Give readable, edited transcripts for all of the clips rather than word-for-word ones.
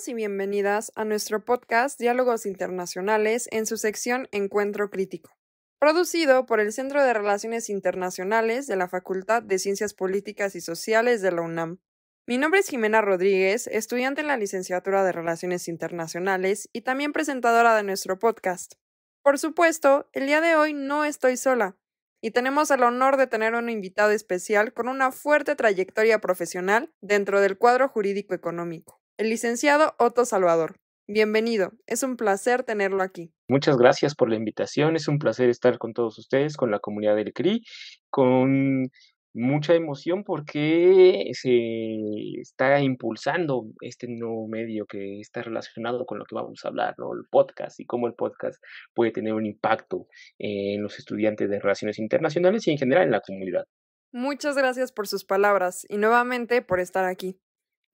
Bienvenidos y bienvenidas a nuestro podcast Diálogos Internacionales en su sección Encuentro Crítico, producido por el Centro de Relaciones Internacionales de la Facultad de Ciencias Políticas y Sociales de la UNAM. Mi nombre es Jimena Rodríguez, estudiante en la licenciatura de Relaciones Internacionales y también presentadora de nuestro podcast. Por supuesto, el día de hoy no estoy sola, y tenemos el honor de tener un invitado especial con una fuerte trayectoria profesional dentro del cuadro jurídico económico, el licenciado Otto Salvador. Bienvenido, es un placer tenerlo aquí. Muchas gracias por la invitación, es un placer estar con todos ustedes, con la comunidad del CRI, con mucha emoción porque se está impulsando este nuevo medio que está relacionado con lo que vamos a hablar, ¿no? El podcast y cómo el podcast puede tener un impacto en los estudiantes de Relaciones Internacionales y en general en la comunidad. Muchas gracias por sus palabras y nuevamente por estar aquí.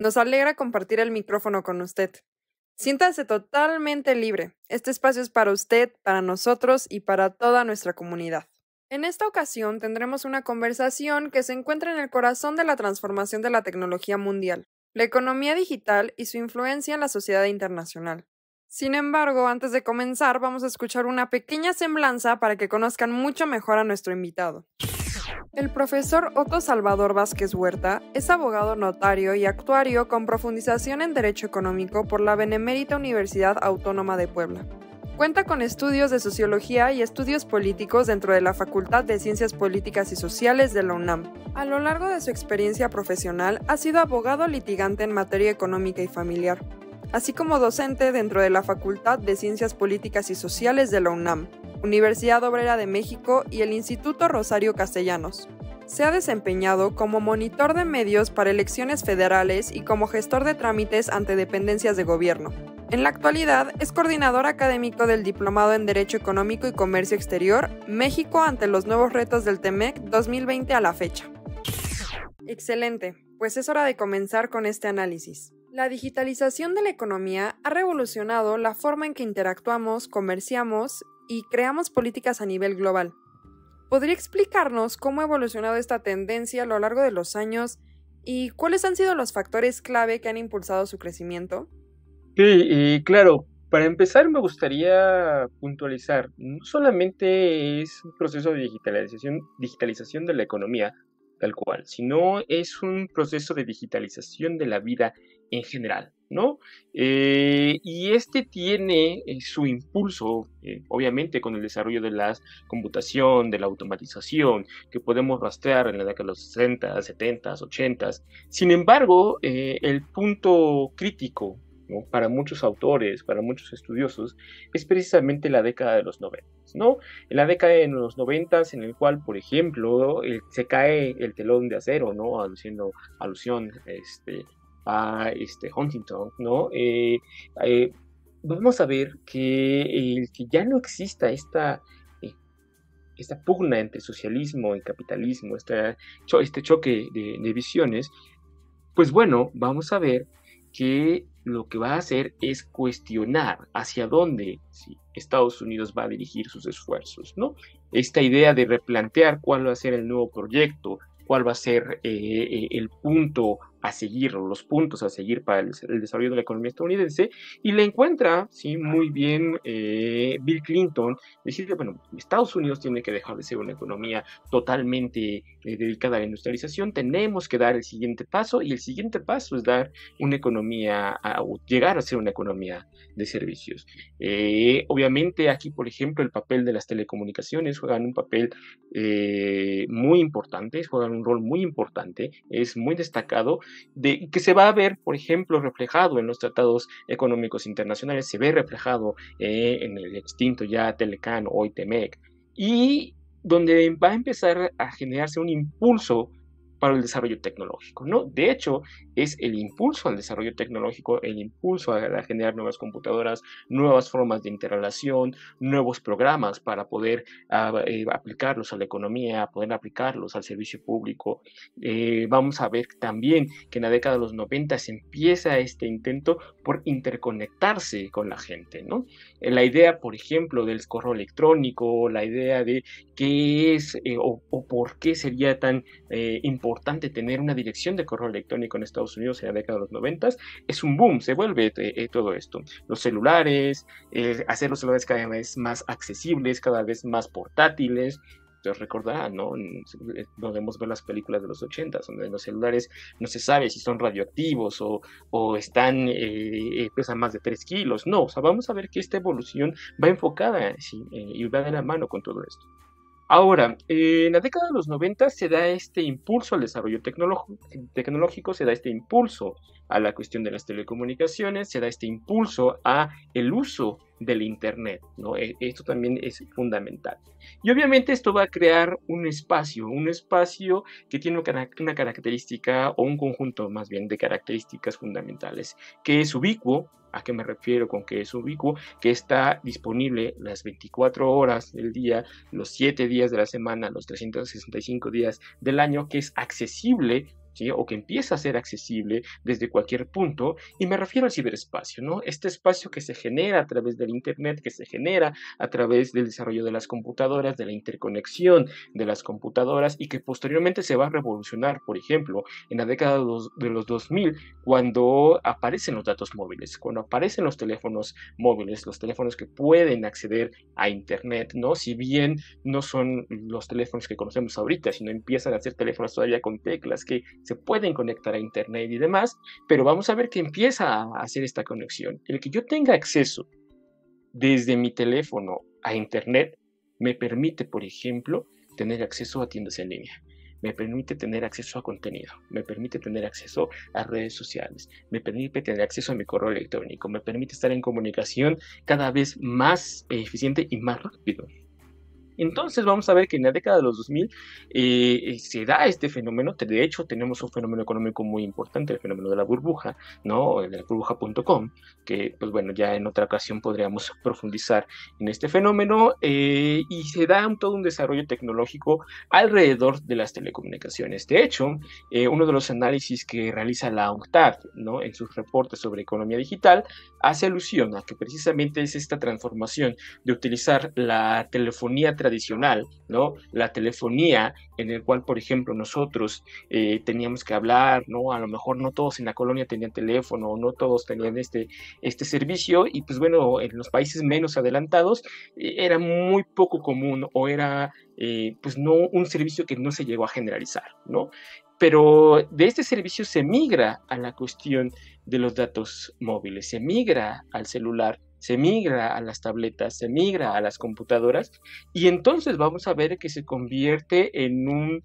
Nos alegra compartir el micrófono con usted. Siéntase totalmente libre. Este espacio es para usted, para nosotros y para toda nuestra comunidad. En esta ocasión tendremos una conversación que se encuentra en el corazón de la transformación de la tecnología mundial, la economía digital y su influencia en la sociedad internacional. Sin embargo, antes de comenzar, vamos a escuchar una pequeña semblanza para que conozcan mucho mejor a nuestro invitado. El profesor Otto Salvador Vázquez Huerta es abogado notario y actuario con profundización en Derecho Económico por la Benemérita Universidad Autónoma de Puebla. Cuenta con estudios de Sociología y Estudios Políticos dentro de la Facultad de Ciencias Políticas y Sociales de la UNAM. A lo largo de su experiencia profesional ha sido abogado litigante en materia económica y familiar, así como docente dentro de la Facultad de Ciencias Políticas y Sociales de la UNAM, Universidad Obrera de México y el Instituto Rosario Castellanos. Se ha desempeñado como monitor de medios para elecciones federales y como gestor de trámites ante dependencias de gobierno. En la actualidad es coordinador académico del Diplomado en Derecho Económico y Comercio Exterior, México ante los nuevos retos del TEMEC 2020 a la fecha. Excelente, pues es hora de comenzar con este análisis. La digitalización de la economía ha revolucionado la forma en que interactuamos, comerciamos y creamos políticas a nivel global. ¿Podría explicarnos cómo ha evolucionado esta tendencia a lo largo de los años y cuáles han sido los factores clave que han impulsado su crecimiento? Sí, claro, para empezar me gustaría puntualizar, no solamente es un proceso de digitalización de la economía tal cual, sino es un proceso de digitalización de la vida en general, ¿no? Y este tiene su impulso, obviamente, con el desarrollo de la computación, de la automatización, que podemos rastrear en la década de los 60, 70, 80. Sin embargo, el punto crítico, ¿no? Para muchos autores, para muchos estudiosos, es precisamente la década de los 90, ¿no? En la década de los 90, en el cual, por ejemplo, se cae el telón de acero, ¿no? Haciendo alusión a Huntington, ¿no? Vamos a ver que ya no exista esta pugna entre socialismo y capitalismo, este choque de visiones, pues bueno, vamos a ver que lo que va a hacer es cuestionar hacia dónde Estados Unidos va a dirigir sus esfuerzos, ¿no? Esta idea de replantear cuál va a ser el nuevo proyecto, cuál va a ser el punto a seguir, o los puntos a seguir para el desarrollo de la economía estadounidense, y le encuentra, sí, muy bien Bill Clinton, decir, bueno, Estados Unidos tiene que dejar de ser una economía totalmente dedicada a la industrialización, tenemos que dar el siguiente paso, y el siguiente paso es dar una economía, o llegar a ser una economía de servicios. Obviamente aquí, por ejemplo, el papel de las telecomunicaciones juegan un papel muy importante, juegan un rol muy importante, es muy destacado, que se va a ver, por ejemplo, reflejado en los tratados económicos internacionales, se ve reflejado en el extinto ya Telecan, hoy TEMEC, y donde va a empezar a generarse un impulso para el desarrollo tecnológico, ¿no? De hecho, es el impulso al desarrollo tecnológico, el impulso a generar nuevas computadoras, nuevas formas de interrelación, nuevos programas para poder aplicarlos a la economía, poder aplicarlos al servicio público. Vamos a ver también que en la década de los 90 se empieza este intento por interconectarse con la gente, ¿no? La idea, por ejemplo, del correo electrónico, la idea de qué es o por qué sería tan importante importante tener una dirección de correo electrónico en Estados Unidos en la década de los 90, es un boom, se vuelve todo esto. Los celulares, hacer los celulares cada vez más accesibles, cada vez más portátiles. Ustedes recordarán, ¿no? Podemos ver las películas de los 80, donde los celulares no se sabe si son radioactivos o están, pesan más de 3 kilos. No, o sea, vamos a ver que esta evolución va enfocada, ¿sí? Y va de la mano con todo esto. Ahora, en la década de los 90 se da este impulso al desarrollo tecnológico, se da este impulso a la cuestión de las telecomunicaciones, se da este impulso a el uso del Internet, ¿no? Esto también es fundamental. Y obviamente esto va a crear un espacio que tiene una característica o un conjunto más bien de características fundamentales, que es ubicuo. ¿A qué me refiero con que es ubicuo? Que está disponible las 24 horas del día, los 7 días de la semana, los 365 días del año, que es accesible, ¿sí? O que empieza a ser accesible desde cualquier punto, y me refiero al ciberespacio, ¿no? Este espacio que se genera a través del Internet, que se genera a través del desarrollo de las computadoras, de la interconexión de las computadoras, y que posteriormente se va a revolucionar, por ejemplo, en la década de los 2000, cuando aparecen los datos móviles, cuando aparecen los teléfonos móviles, los teléfonos que pueden acceder a Internet, ¿no? Si bien no son los teléfonos que conocemos ahorita, sino empiezan a ser teléfonos todavía con teclas que se pueden conectar a Internet y demás, pero vamos a ver que empieza a hacer esta conexión. El que yo tenga acceso desde mi teléfono a Internet me permite, por ejemplo, tener acceso a tiendas en línea. Me permite tener acceso a contenido, me permite tener acceso a redes sociales, me permite tener acceso a mi correo electrónico, me permite estar en comunicación cada vez más eficiente y más rápido. Entonces vamos a ver que en la década de los 2000 se da este fenómeno. De hecho, tenemos un fenómeno económico muy importante, el fenómeno de la burbuja, ¿no? De la burbuja.com, que pues bueno, ya en otra ocasión podríamos profundizar en este fenómeno, y se da todo un desarrollo tecnológico alrededor de las telecomunicaciones. De hecho, uno de los análisis que realiza la UNCTAD, ¿no? En sus reportes sobre economía digital, hace alusión a que precisamente es esta transformación de utilizar la telefonía tradicional, ¿no? La telefonía en el cual, por ejemplo, nosotros teníamos que hablar, ¿no? A lo mejor no todos en la colonia tenían teléfono, no todos tenían este servicio, y pues bueno, en los países menos adelantados era muy poco común, o era pues no un servicio que no se llegó a generalizar, ¿no? Pero de este servicio se migra a la cuestión de los datos móviles, se migra al celular, se migra a las tabletas, se migra a las computadoras, y entonces vamos a ver que se convierte en un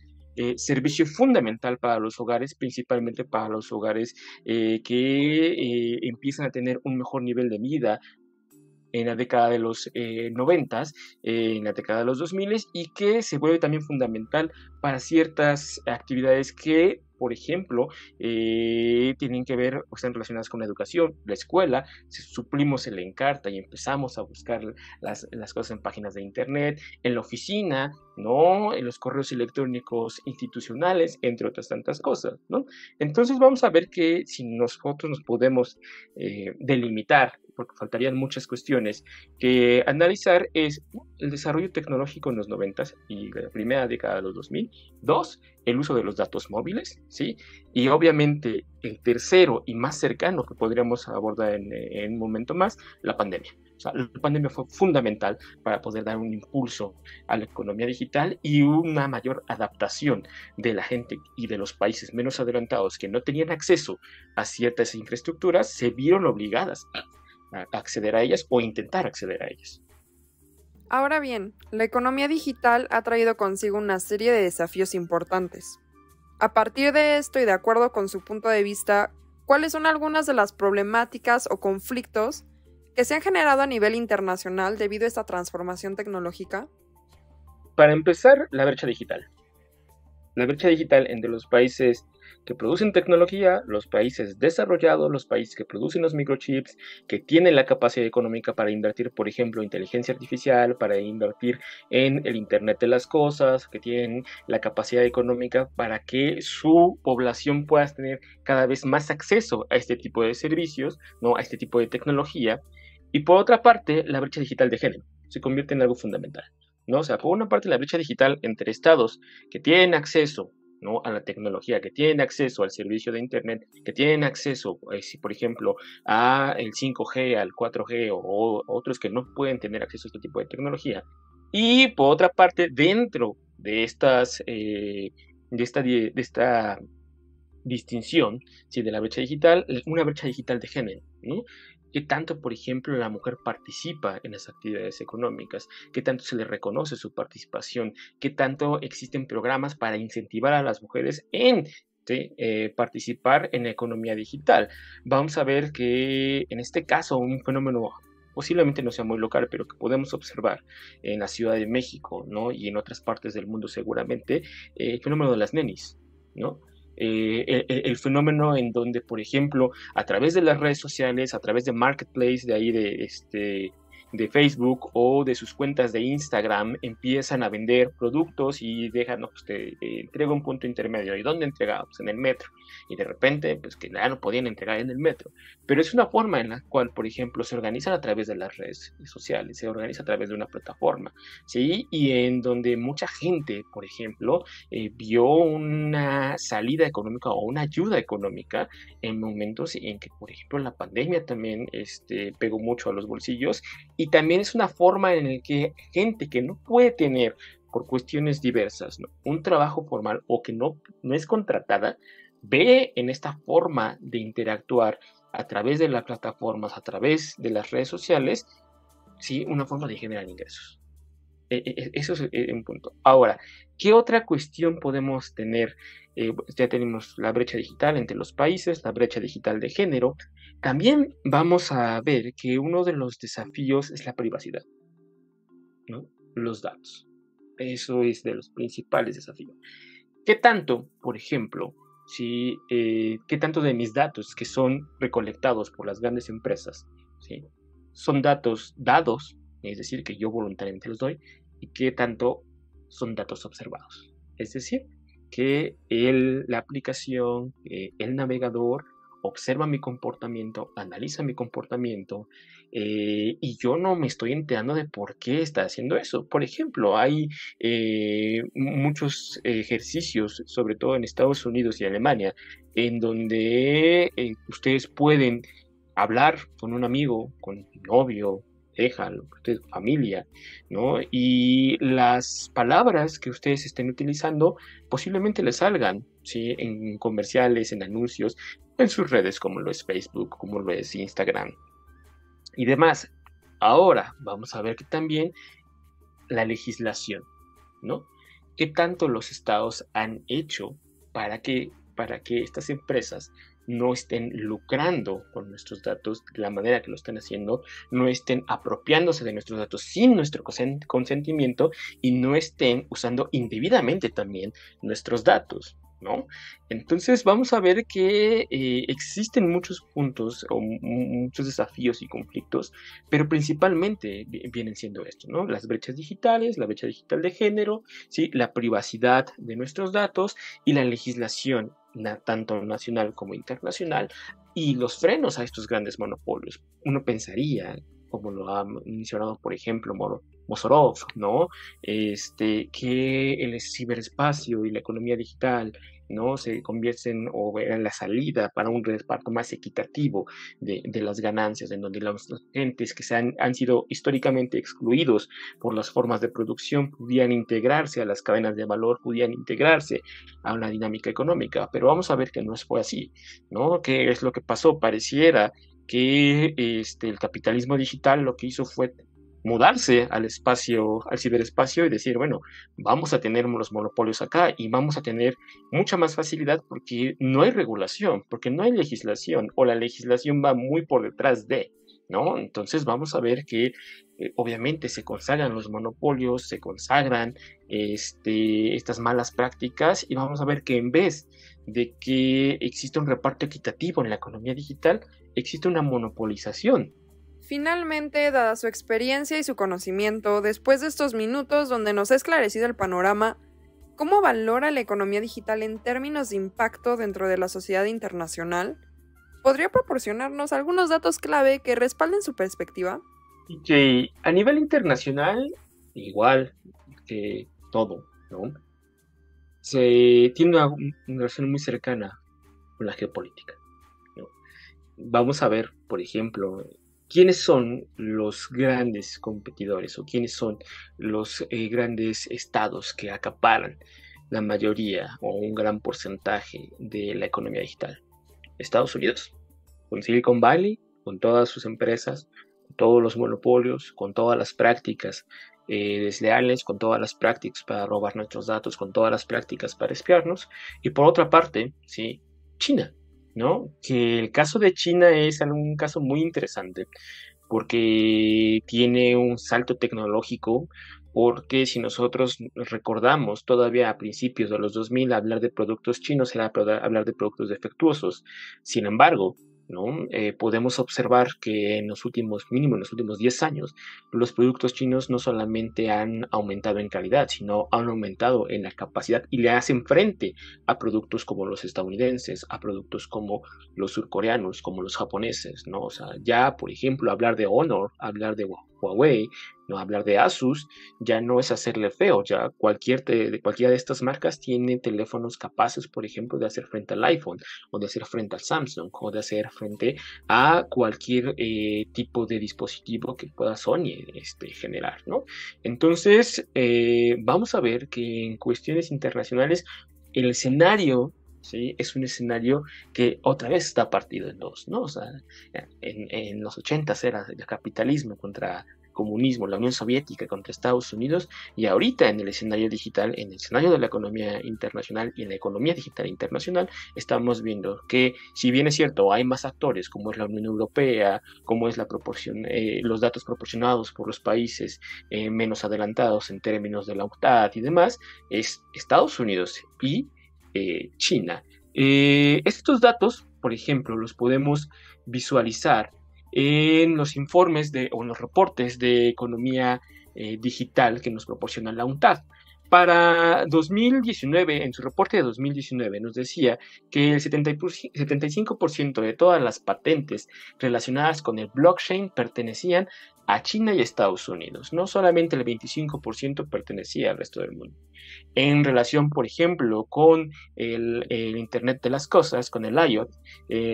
servicio fundamental para los hogares, principalmente para los hogares que empiezan a tener un mejor nivel de vida en la década de los 90, en la década de los 2000, y que se vuelve también fundamental para ciertas actividades que, por ejemplo, tienen que ver o están relacionadas con la educación, la escuela. Suplimos el Encarta y empezamos a buscar las cosas en páginas de internet, en la oficina, ¿no? En los correos electrónicos institucionales, entre otras tantas cosas, ¿no? Entonces vamos a ver que si nosotros nos podemos delimitar, porque faltarían muchas cuestiones que analizar, es el desarrollo tecnológico en los 90 y la primera década de los 2000. Dos, el uso de los datos móviles, ¿sí? Y obviamente el tercero y más cercano que podríamos abordar en un momento más, la pandemia. O sea, la pandemia fue fundamental para poder dar un impulso a la economía digital y una mayor adaptación de la gente y de los países menos adelantados que no tenían acceso a ciertas infraestructuras, se vieron obligadas a acceder a ellas o intentar acceder a ellas. Ahora bien, la economía digital ha traído consigo una serie de desafíos importantes. A partir de esto y de acuerdo con su punto de vista, ¿cuáles son algunas de las problemáticas o conflictos que se han generado a nivel internacional debido a esta transformación tecnológica? Para empezar, la brecha digital. La brecha digital entre los países que producen tecnología, los países desarrollados, los países que producen los microchips, que tienen la capacidad económica para invertir, por ejemplo, en inteligencia artificial, para invertir en el Internet de las cosas, que tienen la capacidad económica para que su población pueda tener cada vez más acceso a este tipo de servicios, ¿no? A este tipo de tecnología. Y por otra parte, la brecha digital de género se convierte en algo fundamental, ¿no? O sea, por una parte, la brecha digital entre estados que tienen acceso, ¿no? A la tecnología, que tienen acceso al servicio de Internet, que tienen acceso, si, por ejemplo, a el 5G, al 4G o otros que no pueden tener acceso a este tipo de tecnología. Y por otra parte, dentro de esta distinción, ¿sí? De la brecha digital, una brecha digital de género, ¿no? ¿Qué tanto, por ejemplo, la mujer participa en las actividades económicas? ¿Qué tanto se le reconoce su participación? ¿Qué tanto existen programas para incentivar a las mujeres en, ¿sí? Participar en la economía digital? Vamos a ver que en este caso un fenómeno posiblemente no sea muy local, pero que podemos observar en la Ciudad de México, ¿no? Y en otras partes del mundo seguramente, el fenómeno de las nenis, ¿no? El fenómeno en donde, por ejemplo, a través de las redes sociales, a través de Marketplace, de ahí de Facebook o de sus cuentas de Instagram, empiezan a vender productos y dejan, no, pues te entrego un punto intermedio. ¿Y dónde entregaba? Pues en el metro. Y de repente, pues que ya no podían entregar en el metro. Pero es una forma en la cual, por ejemplo, se organizan a través de las redes sociales, se organiza a través de una plataforma, ¿sí? Y en donde mucha gente, por ejemplo, vio una salida económica o una ayuda económica en momentos en que, por ejemplo, la pandemia también pegó mucho a los bolsillos, y también es una forma en la que gente que no puede tener por cuestiones diversas, ¿no? Un trabajo formal o que no es contratada, ve en esta forma de interactuar a través de las plataformas, a través de las redes sociales, ¿sí? Una forma de generar ingresos. Eso es un punto. Ahora, ¿qué otra cuestión podemos tener? Ya tenemos la brecha digital entre los países, la brecha digital de género. También vamos a ver que uno de los desafíos es la privacidad, ¿no? Los datos. Eso es de los principales desafíos. ¿Qué tanto, por ejemplo, qué tanto de mis datos que son recolectados por las grandes empresas, ¿sí? Son datos dados, es decir, que yo voluntariamente los doy, y qué tanto son datos observados? Es decir, que la aplicación, el navegador, observa mi comportamiento, analiza mi comportamiento, y yo no me estoy enterando de por qué está haciendo eso. Por ejemplo, hay muchos ejercicios, sobre todo en Estados Unidos y Alemania, en donde ustedes pueden hablar con un amigo, con un novio, pareja, familia, ¿no? Y las palabras que ustedes estén utilizando posiblemente les salgan, ¿sí? En comerciales, en anuncios, en sus redes como lo es Facebook, como lo es Instagram y demás. Ahora vamos a ver que también la legislación, ¿no? ¿Qué tanto los estados han hecho para que estas empresas no estén lucrando con nuestros datos de la manera que lo están haciendo, no estén apropiándose de nuestros datos sin nuestro consentimiento y no estén usando indebidamente también nuestros datos, ¿no? Entonces vamos a ver que existen muchos puntos o muchos desafíos y conflictos, pero principalmente vienen siendo esto, ¿no? Las brechas digitales, la brecha digital de género, ¿sí? La privacidad de nuestros datos y la legislación tanto nacional como internacional, y los frenos a estos grandes monopolios. Uno pensaría, como lo ha mencionado, por ejemplo, Mozorov, ¿no? Que el ciberespacio y la economía digital, ¿no? Se convierten o en la salida para un reparto más equitativo de las ganancias, en donde los gentes que han sido históricamente excluidos por las formas de producción podían integrarse a las cadenas de valor, podían integrarse a una dinámica económica, pero vamos a ver que no fue así, ¿no? ¿Qué es lo que pasó? Pareciera que el capitalismo digital lo que hizo fue mudarse al ciberespacio y decir, bueno, vamos a tener los monopolios acá y vamos a tener mucha más facilidad porque no hay regulación, porque no hay legislación o la legislación va muy por detrás de, ¿no? Entonces vamos a ver que obviamente se consagran los monopolios, se consagran estas malas prácticas, y vamos a ver que en vez de que exista un reparto equitativo en la economía digital, existe una monopolización. Finalmente, dada su experiencia y su conocimiento, después de estos minutos donde nos ha esclarecido el panorama, ¿cómo valora la economía digital en términos de impacto dentro de la sociedad internacional? ¿Podría proporcionarnos algunos datos clave que respalden su perspectiva? Y que a nivel internacional, igual que todo, ¿no? tiene una relación muy cercana con la geopolítica, ¿no? Vamos a ver, por ejemplo, quiénes son los grandes competidores o quiénes son los grandes estados que acaparan la mayoría o un gran porcentaje de la economía digital. Estados Unidos, con Silicon Valley, con todas sus empresas, con todos los monopolios, con todas las prácticas desleales, con todas las prácticas para robar nuestros datos, con todas las prácticas para espiarnos. Y por otra parte, ¿sí? China, ¿no? Que el caso de China es un caso muy interesante porque tiene un salto tecnológico, porque si nosotros recordamos todavía a principios de los 2000 hablar de productos chinos era hablar de productos defectuosos. Sin embargo, ¿no? Podemos observar que mínimo en los últimos 10 años, los productos chinos no solamente han aumentado en calidad, sino han aumentado en la capacidad y le hacen frente a productos como los estadounidenses, a productos como los surcoreanos, como los japoneses, ¿no? O sea, ya, por ejemplo, hablar de Honor, hablar de Huawei, no hablar de Asus, ya no es hacerle feo, ya cualquiera de estas marcas tiene teléfonos capaces, por ejemplo, de hacer frente al iPhone, o de hacer frente al Samsung, o de hacer frente a cualquier tipo de dispositivo que pueda Sony generar, ¿no? Entonces, vamos a ver que en cuestiones internacionales, el escenario, ¿sí? Es un escenario que otra vez está partido en dos, ¿no? O sea, en los 80 era el capitalismo contra comunismo, la Unión Soviética contra Estados Unidos, y ahorita en el escenario digital, en el escenario de la economía internacional y en la economía digital internacional, estamos viendo que, si bien es cierto, hay más actores, como es la Unión Europea, como es la proporción, los datos proporcionados por los países menos adelantados en términos de la UNCTAD y demás, es Estados Unidos y China. Estos datos, por ejemplo, los podemos visualizar en los informes o en los reportes de economía digital que nos proporciona la UNTAD. Para 2019, en su reporte de 2019, nos decía que el 75% de todas las patentes relacionadas con el blockchain pertenecían a China y Estados Unidos. No solamente el 25% pertenecía al resto del mundo. En relación, por ejemplo, con el Internet de las Cosas, con el IoT,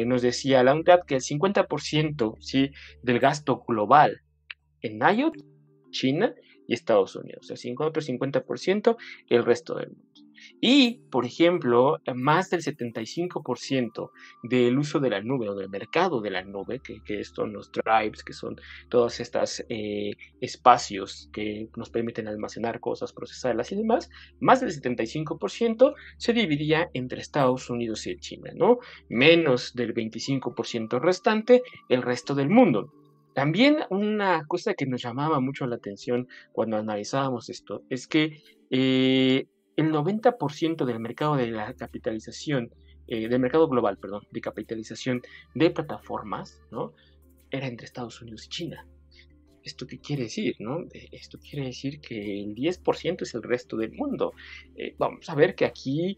nos decía la UNCTAD que el 50%, ¿sí?, del gasto global en IoT, China y Estados Unidos, o sea, otro 50% el resto del mundo. Y, por ejemplo, más del 75% del uso de la nube o del mercado de la nube, que son los drives, que son todos estos espacios que nos permiten almacenar cosas, procesarlas y demás, más del 75% se dividía entre Estados Unidos y China, ¿no? Menos del 25% restante, el resto del mundo. También una cosa que nos llamaba mucho la atención cuando analizábamos esto es que el 90% del mercado de la capitalización, del mercado global, perdón, de capitalización de plataformas, ¿no?, era entre Estados Unidos y China. ¿Esto qué quiere decir, no? Esto quiere decir que el 10% es el resto del mundo. Vamos a ver que aquí,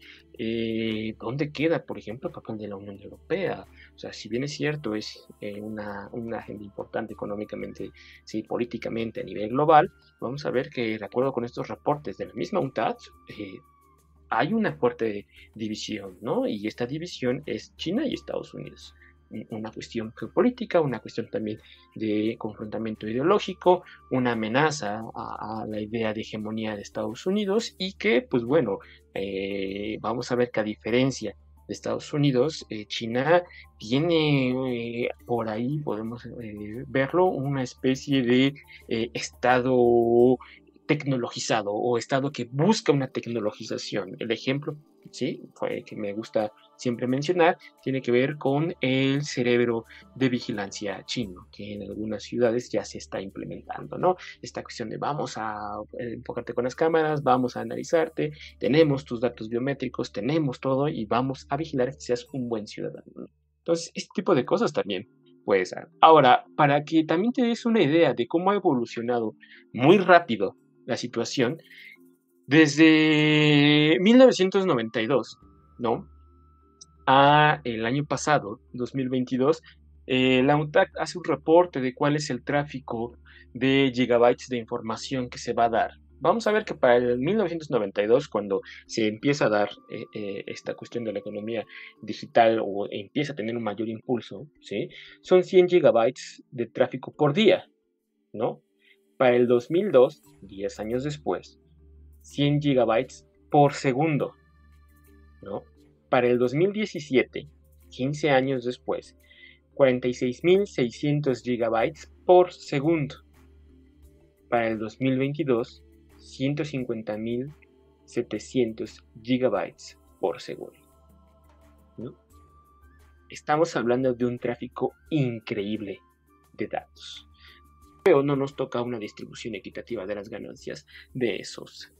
¿dónde queda, por ejemplo, el papel de la Unión Europea? O sea, si bien es cierto, es una agenda importante económicamente, sí, políticamente a nivel global, vamos a ver que, de acuerdo con estos reportes de la misma UNTAD, hay una fuerte división, ¿no? Y esta división es China y Estados Unidos. Una cuestión geopolítica, una cuestión también de confrontamiento ideológico, una amenaza a la idea de hegemonía de Estados Unidos y que, pues bueno, vamos a ver que a diferencia de Estados Unidos, China tiene por ahí, podemos verlo, una especie de estado tecnologizado o estado que busca una tecnologización. El ejemplo, sí, que me gusta siempre mencionar, tiene que ver con el cerebro de vigilancia chino, que en algunas ciudades ya se está implementando, ¿no? Esta cuestión de vamos a enfocarte con las cámaras, vamos a analizarte, tenemos tus datos biométricos, tenemos todo y vamos a vigilar que seas un buen ciudadano, ¿no? Entonces, este tipo de cosas también puede ser. Ahora, para que también te des una idea de cómo ha evolucionado muy rápido la situación, desde 1992, ¿no?, a el año pasado, 2022, la UNTAC hace un reporte de cuál es el tráfico de gigabytes de información que se va a dar, vamos a ver que para el 1992, cuando se empieza a dar esta cuestión de la economía digital o empieza a tener un mayor impulso, ¿sí? Son 100 gigabytes de tráfico por día, ¿no? Para el 2002, 10 años después, 100 gigabytes por segundo, ¿no? Para el 2017, 15 años después, 46.600 gigabytes por segundo. Para el 2022, 150.700 gigabytes por segundo, ¿no? Estamos hablando de un tráfico increíble de datos. Pero no nos toca una distribución equitativa de las ganancias de esos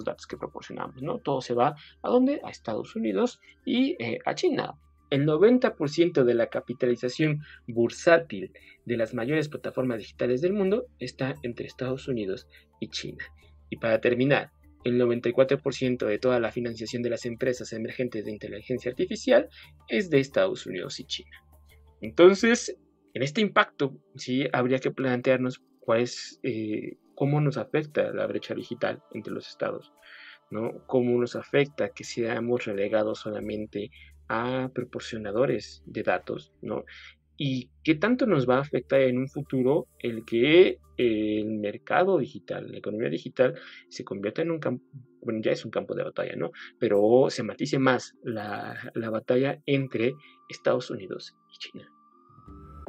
datos que proporcionamos, ¿no? Todo se va ¿a dónde? A Estados Unidos y a China. El 90% de la capitalización bursátil de las mayores plataformas digitales del mundo está entre Estados Unidos y China. Y para terminar, el 94% de toda la financiación de las empresas emergentes de inteligencia artificial es de Estados Unidos y China. Entonces, en este impacto, sí habría que plantearnos cómo nos afecta la brecha digital entre los estados, ¿no? Cómo nos afecta que seamos relegados solamente a proporcionadores de datos, ¿no? Y qué tanto nos va a afectar en un futuro el que el mercado digital, la economía digital, se convierta en un campo, bueno, ya es un campo de batalla, ¿no? Pero se matice más la batalla entre Estados Unidos y China.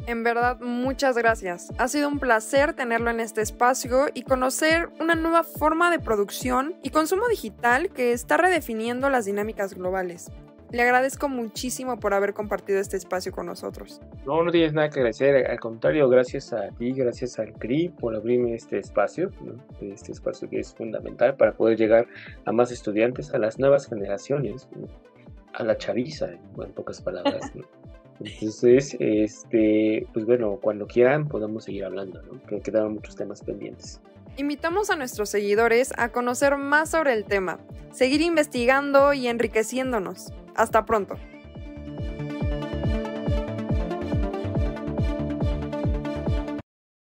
En verdad, muchas gracias. Ha sido un placer tenerlo en este espacio y conocer una nueva forma de producción y consumo digital que está redefiniendo las dinámicas globales. Le agradezco muchísimo por haber compartido este espacio con nosotros. No tienes nada que agradecer, al contrario, gracias a ti, gracias al CRI por abrirme este espacio, ¿no? Este espacio que es fundamental para poder llegar a más estudiantes, a las nuevas generaciones, ¿no? A la chaviza, en pocas palabras, ¿no? Entonces, pues bueno, cuando quieran podemos seguir hablando, ¿no? Que quedaron muchos temas pendientes. Invitamos a nuestros seguidores a conocer más sobre el tema, seguir investigando y enriqueciéndonos. Hasta pronto.